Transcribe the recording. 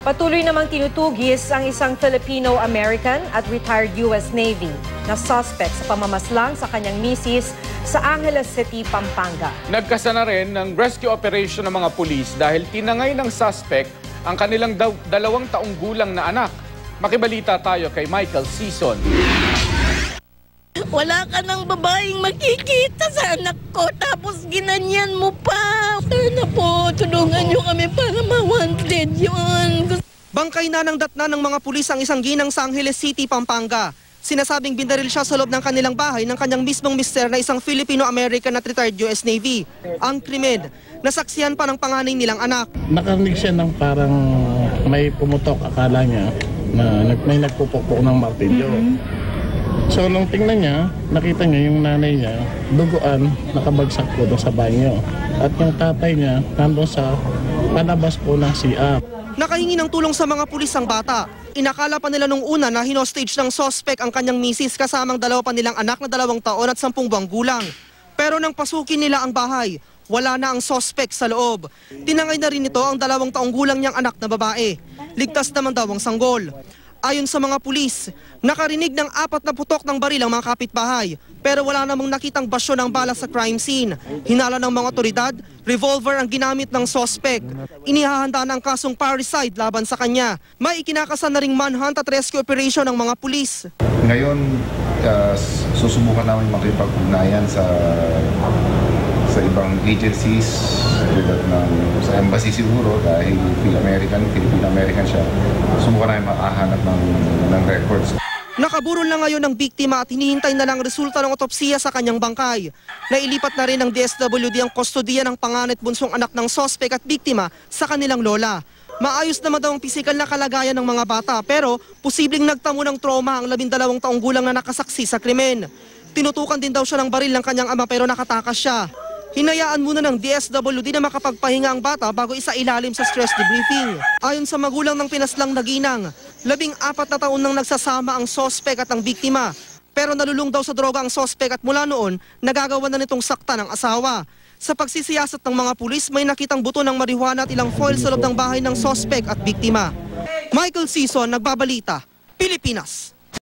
Patuloy namang tinutugis ang isang Filipino-American at retired US Navy na suspect sa pamamaslang sa kanyang misis sa Angeles City, Pampanga. Nagkasa na rin ng rescue operation ng mga pulis dahil tinangay ng suspect ang kanilang 2 taong gulang na anak. Makibalita tayo kay Michael Sison. Wala ka ng babaeng makikita sa anak ko, tapos ginanyan mo pa. Sana po, tulungan niyo kami para ma-wanted yun. Bangkay na ng datna ng mga pulis ang isang ginang sa Angeles City, Pampanga. Sinasabing binaril siya sa loob ng kanilang bahay ng kanyang mismong mister na isang Filipino-American at retired US Navy. Ang krimen, nasaksihan pa ng panganay nilang anak. Nakarinig siya ng parang may pumutok, akala niya na may nagpupukpok ng martilyo. So nung tingnan niya, nakita niya yung nanay niya, duguan, nakabagsak po doon sa banyo. At yung tatay niya, nandun sa panabas po ng CR. Nakahingi ng tulong sa mga pulis ang bata. Inakala pa nila nung una na hinostage ng suspect ang kanyang misis kasamang 2 pa nilang anak na 2 taon at 10 buwang gulang. Pero nang pasukin nila ang bahay, wala na ang suspect sa loob. Tinangay na rin ito ang 2 taong gulang niyang anak na babae. Ligtas naman daw ang sanggol. Ayon sa mga pulis, nakarinig ng 4 na putok ng baril ang mga kapitbahay, pero wala namang nakitang basyo ng bala sa crime scene. Hinala ng mga otoridad, revolver ang ginamit ng suspect. Inihahanda ng kasong parricide laban sa kanya. May ikinakasan na ring manhunt at rescue operation ng mga pulis. Ngayon, susubukan namin makipag-ugnayan sa ibang agencies, sa embassy siguro dahil Filipino-American siya. Subukan namin makahanap ng records. Nakaburol na ngayon ng biktima at hinihintay na lang resulta ng otopsiya sa kanyang bangkay. Nailipat na rin ng DSWD ang kustodiya ng panganay at bunsong anak ng suspect at biktima sa kanilang lola. Maayos naman daw ang pisikal na kalagayan ng mga bata pero posibleng nagtamo ng trauma ang 12 taong gulang na nakasaksi sa krimen. Tinutukan din daw siya ng baril ng kanyang ama pero nakatakas siya. Hinayaan muna ng DSWD na makapagpahinga ang bata bago isailalim sa stress debriefing. Ayon sa magulang ng pinaslang na ginang, 14 na taon nang nagsasama ang suspect at ang biktima. Pero nalulung daw sa droga ang suspect at mula noon, nagagawa na nitong sakta ng asawa. Sa pagsisiyasat ng mga pulis, may nakitang buto ng marijuana at ilang foil sa loob ng bahay ng suspect at biktima. Michael Sison, Nagbabalita, Pilipinas.